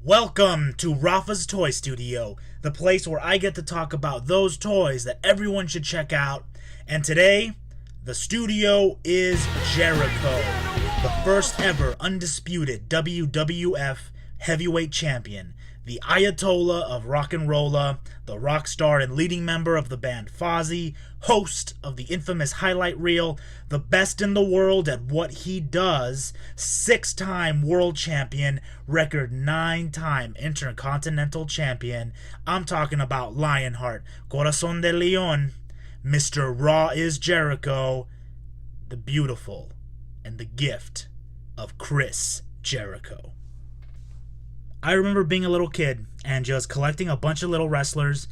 Welcome to Rafa's Toy Studio, the place where I get to talk about those toys that everyone should check out. And today, the Studio Is Jericho, the first ever undisputed WWF heavyweight champion, the ayatollah of rock and rolla, the rock star and leading member of the band Fozzy, host of the infamous highlight reel, the best in the world at what he does, 6-time world champion, record 9-time intercontinental champion. I'm talking about Lionheart, Corazon de Leon, Mr. Raw is Jericho, the beautiful and the gift of Chris Jericho. I remember being a little kid and just collecting a bunch of little wrestlers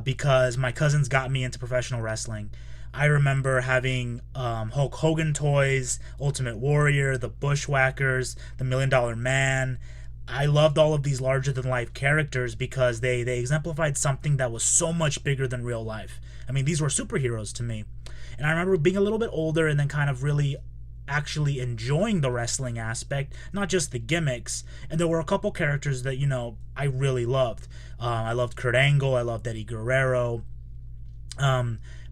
because my cousins got me into professional wrestling. I remember having Hulk Hogan toys, Ultimate Warrior, the Bushwhackers, the $1 Million Man. I loved all of these larger-than-life characters because they exemplified something that was so much bigger than real life. I mean, these were superheroes to me. And I remember being a little bit older and then kind of really actually enjoying the wrestling aspect, not just the gimmicks. And there were a couple characters that, I really loved. I loved Kurt Angle, I loved Eddie Guerrero.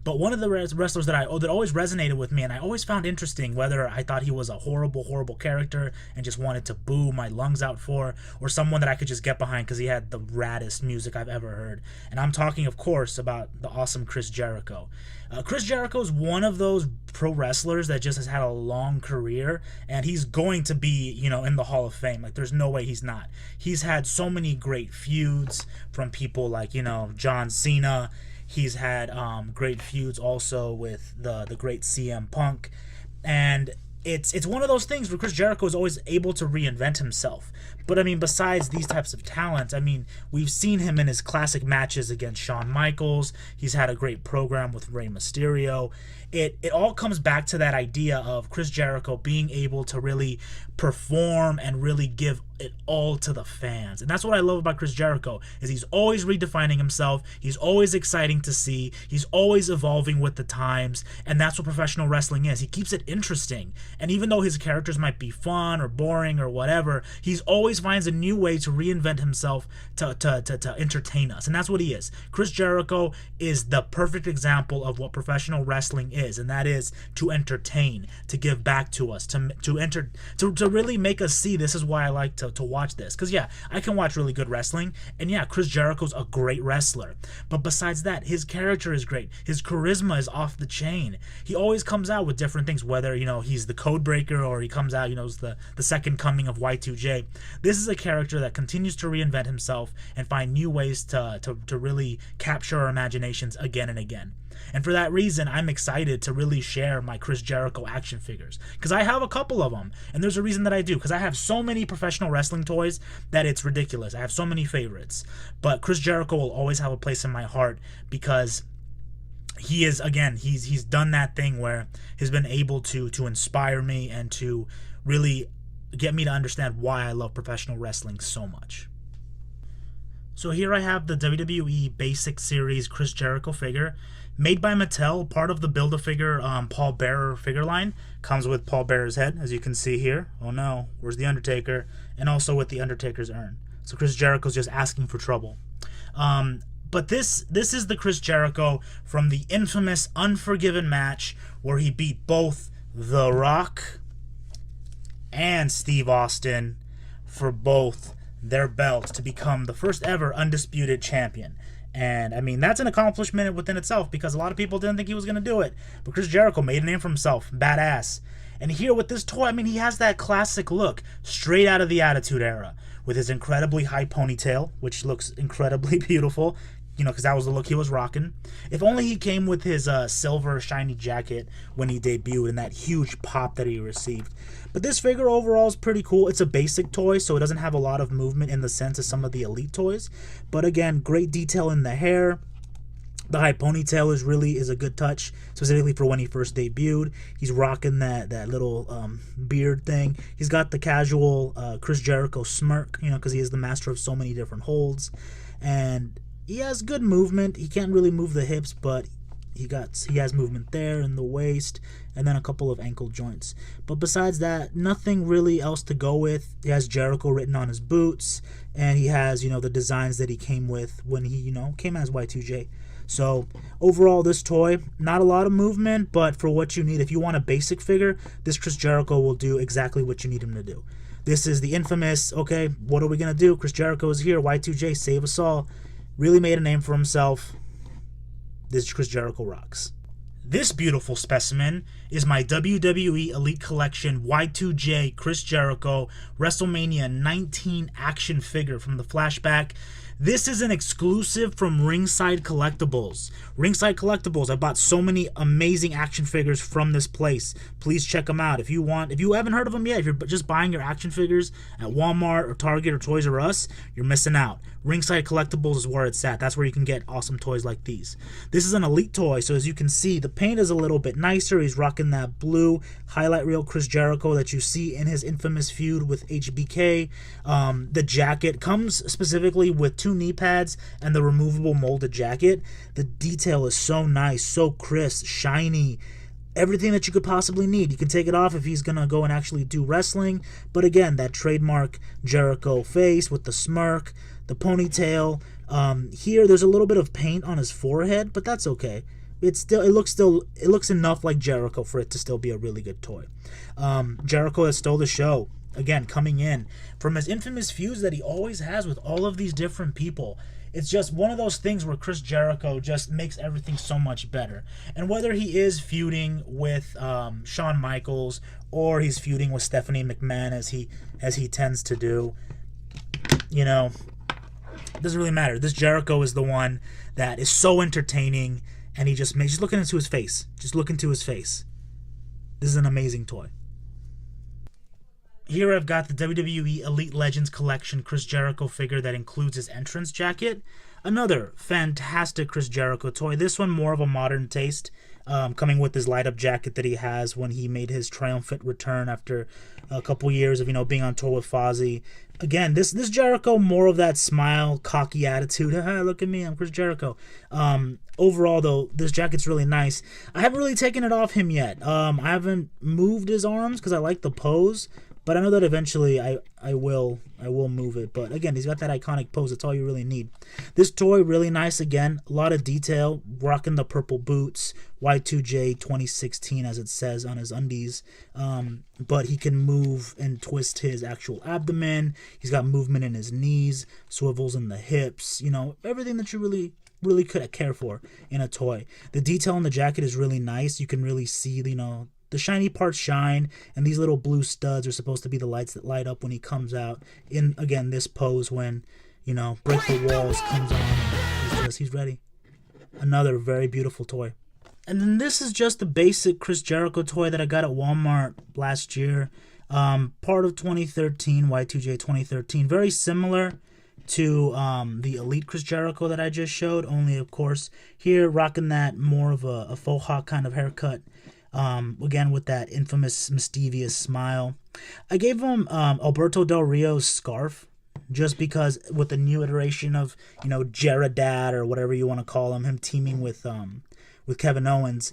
But one of the wrestlers that always resonated with me, and I always found interesting, whether I thought he was a horrible, horrible character and just wanted to boo my lungs out for, or someone that I could just get behind because he had the raddest music I've ever heard. And I'm talking, of course, about the awesome Chris Jericho. Chris Jericho is one of those pro wrestlers that just has had a long career, and he's going to be, in the Hall of Fame. Like, there's no way he's not. He's had so many great feuds from people like, John Cena. He's had great feuds also with the great CM Punk. And it's one of those things where Chris Jericho is always able to reinvent himself. But, besides these types of talents, we've seen him in his classic matches against Shawn Michaels. He's had a great program with Rey Mysterio. It all comes back to that idea of Chris Jericho being able to really perform and really give it all to the fans. And that's what I love about Chris Jericho, is he's always redefining himself. He's always exciting to see. He's always evolving with the times. And that's what professional wrestling is. He keeps it interesting. And even though his characters might be fun or boring or whatever, he's always finds a new way to reinvent himself to entertain us. And that's what he is. Chris Jericho is the perfect example of what professional wrestling is, and that is to entertain, to give back to us, to really make us see this is why I like to watch this. Because yeah, I can watch really good wrestling, and yeah, Chris Jericho's a great wrestler. But besides that, his character is great. His charisma is off the chain. He always comes out with different things, whether he's the code breaker or he comes out as the second coming of Y2J. This is a character that continues to reinvent himself and find new ways to really capture our imaginations again and again. And for that reason, I'm excited to really share my Chris Jericho action figures, because I have a couple of them, and there's a reason that I do, because I have so many professional wrestling toys that it's ridiculous. I have so many favorites, but Chris Jericho will always have a place in my heart because he is, again, he's done that thing where he's been able to inspire me and to really get me to understand why I love professional wrestling so much. So here I have the WWE Basic Series Chris Jericho figure, made by Mattel, part of the Build-A-Figure Paul Bearer figure line. Comes with Paul Bearer's head, as you can see here. Oh no, where's the Undertaker? And also with the Undertaker's urn. So Chris Jericho's just asking for trouble. But this is the Chris Jericho from the infamous Unforgiven match where he beat both The Rock and Steve Austin for both their belts to become the first ever undisputed champion. And that's an accomplishment within itself, because a lot of people didn't think he was going to do it, but Chris Jericho made a name for himself. Badass. And here with this toy, he has that classic look straight out of the Attitude Era, with his incredibly high ponytail, which looks incredibly beautiful, because that was the look he was rocking. If only he came with his silver shiny jacket when he debuted and that huge pop that he received. But this figure overall is pretty cool. It's a basic toy, so it doesn't have a lot of movement in the sense of some of the elite toys. But again, great detail in the hair. The high ponytail is a good touch, specifically for when he first debuted. He's rocking that little beard thing. He's got the casual Chris Jericho smirk, because he is the master of so many different holds. And he has good movement. He can't really move the hips, but he has movement there in the waist, and then a couple of ankle joints. But besides that, nothing really else to go with. He has Jericho written on his boots, and he has, the designs that he came with when he, came as Y2J. So overall, this toy, not a lot of movement, but for what you need, if you want a basic figure, this Chris Jericho will do exactly what you need him to do. This is the infamous, okay, what are we going to do? Chris Jericho is here, Y2J, save us all. Really made a name for himself. This Chris Jericho rocks. This beautiful specimen is my WWE Elite Collection Y2J Chris Jericho WrestleMania 19 action figure from the flashback. This is an exclusive from Ringside Collectibles. Ringside Collectibles, I bought so many amazing action figures from this place. Please check them out. If you haven't heard of them yet, if you're just buying your action figures at Walmart or Target or Toys R Us, you're missing out. Ringside Collectibles is where it's at. That's where you can get awesome toys like these. This is an Elite toy, so as you can see, the paint is a little bit nicer. He's rocking that blue highlight reel Chris Jericho that you see in his infamous feud with HBK. The jacket comes specifically with 2 knee pads and the removable molded jacket. The detail is so nice, so crisp, shiny. Everything that you could possibly need. You can take it off if he's gonna go and actually do wrestling, but again, that trademark Jericho face with the smirk, the ponytail. Here there's a little bit of paint on his forehead, but that's okay. It looks enough like Jericho for it to still be a really good toy. Jericho has stole the show. Again, coming in from his infamous feuds that he always has with all of these different people. It's just one of those things where Chris Jericho just makes everything so much better. And whether he is feuding with Shawn Michaels or he's feuding with Stephanie McMahon as he tends to do, it doesn't really matter. This Jericho is the one that is so entertaining, and he just looking into his face. Just look into his face. This is an amazing toy. Here I've got the WWE Elite Legends Collection Chris Jericho figure that includes his entrance jacket. Another fantastic Chris Jericho toy. This one more of a modern taste, coming with his light-up jacket that he has when he made his triumphant return after a couple years of being on tour with Fozzy. Again, this Jericho, more of that smile, cocky attitude. Look at me, I'm Chris Jericho. Overall, though, this jacket's really nice. I haven't really taken it off him yet. I haven't moved his arms because I like the pose. But I know that eventually I will move it. But again, he's got that iconic pose. That's all you really need. This toy, really nice again. A lot of detail. Rocking the purple boots. Y2J 2016 as it says on his undies. But he can move and twist his actual abdomen. He's got movement in his knees. Swivels in the hips. Everything that you really could care for in a toy. The detail on the jacket is really nice. You can really see, the shiny parts shine, and these little blue studs are supposed to be the lights that light up when he comes out in, again, this pose when, Break the Walls comes on and he's ready. Another very beautiful toy. And then this is just the basic Chris Jericho toy that I got at Walmart last year. Part of 2013, Y2J 2013. Very similar to the Elite Chris Jericho that I just showed, only, of course, here rocking that more of a faux hawk kind of haircut. Again, with that infamous mischievous smile. I gave him Alberto Del Rio's scarf just because with the new iteration of, Jaredad or whatever you want to call him teaming with Kevin Owens.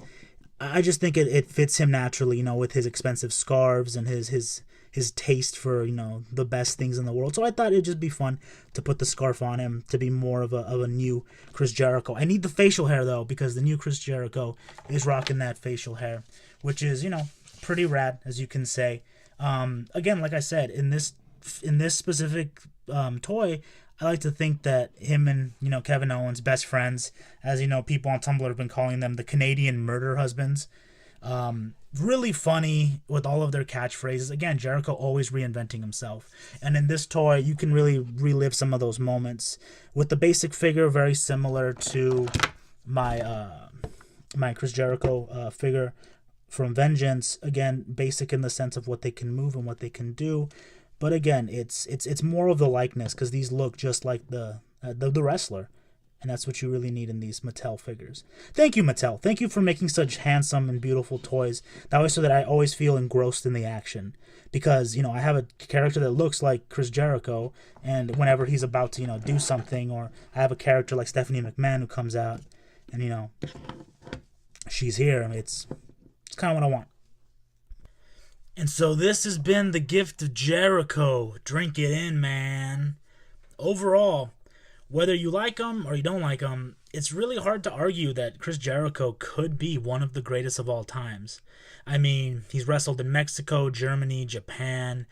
I just think it fits him naturally, with his expensive scarves and his taste for, the best things in the world. So I thought it'd just be fun to put the scarf on him to be more of a new Chris Jericho. I need the facial hair, though, because the new Chris Jericho is rocking that facial hair, which is, pretty rad, as you can say. Again, like I said, in this specific toy, I like to think that him and, Kevin Owens, best friends, as, people on Tumblr have been calling them the Canadian murder husbands. Really funny with all of their catchphrases. Again, Jericho always reinventing himself. And in this toy, you can really relive some of those moments. With the basic figure, very similar to my my Chris Jericho figure from Vengeance. Again, basic in the sense of what they can move and what they can do. But again, it's more of the likeness because these look just like the wrestler. And that's what you really need in these Mattel figures. Thank you, Mattel. Thank you for making such handsome and beautiful toys. That way so that I always feel engrossed in the action. Because, I have a character that looks like Chris Jericho, and whenever he's about to, do something, or I have a character like Stephanie McMahon who comes out, and, she's here. It's kind of what I want. And so this has been the gift of Jericho. Drink it in, man. Overall, whether you like him or you don't like him, it's really hard to argue that Chris Jericho could be one of the greatest of all times. I mean, he's wrestled in Mexico, Germany, Japan.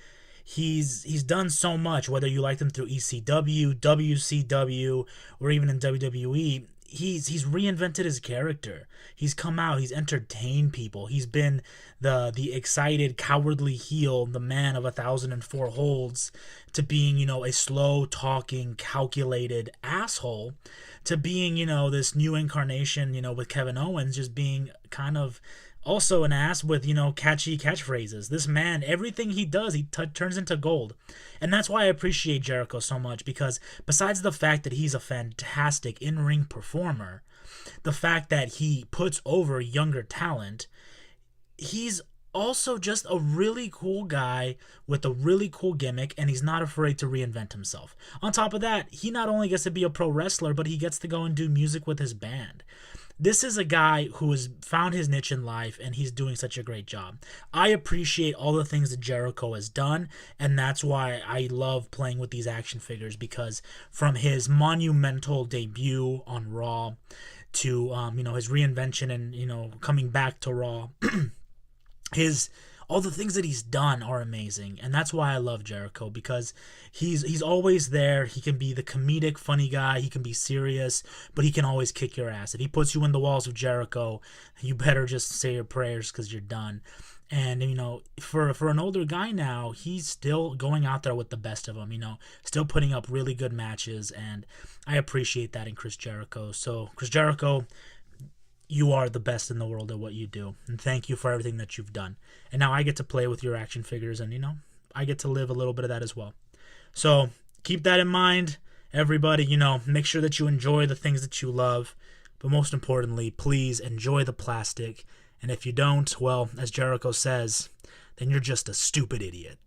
He's done so much, whether you like him through ECW, WCW, or even in WWE. He's reinvented his character. He's come out, he's entertained people. He's been the excited, cowardly heel, the man of 1,004 holds, to being, a slow talking, calculated asshole, to being, this new incarnation, with Kevin Owens, just being kind of also an ass with, catchy catchphrases. This man, everything he does, he turns into gold. And that's why I appreciate Jericho so much, because besides the fact that he's a fantastic in-ring performer, the fact that he puts over younger talent, he's also just a really cool guy with a really cool gimmick, and he's not afraid to reinvent himself. On top of that, he not only gets to be a pro wrestler, but he gets to go and do music with his band. This is a guy who has found his niche in life, and he's doing such a great job. I appreciate all the things that Jericho has done, and that's why I love playing with these action figures, because from his monumental debut on Raw to his reinvention and coming back to Raw, all the things that he's done are amazing, and that's why I love Jericho, because he's always there. He can be the comedic, funny guy. He can be serious, but he can always kick your ass. If he puts you in the walls of Jericho, you better just say your prayers, because you're done. And for an older guy now, he's still going out there with the best of them. Still putting up really good matches, and I appreciate that in Chris Jericho. So Chris Jericho, you are the best in the world at what you do, and thank you for everything that you've done. And now I get to play with your action figures, and I get to live a little bit of that as well. So keep that in mind, everybody. Make sure that you enjoy the things that you love, but most importantly, please enjoy the plastic. And if you don't, well, as Jericho says, then you're just a stupid idiot.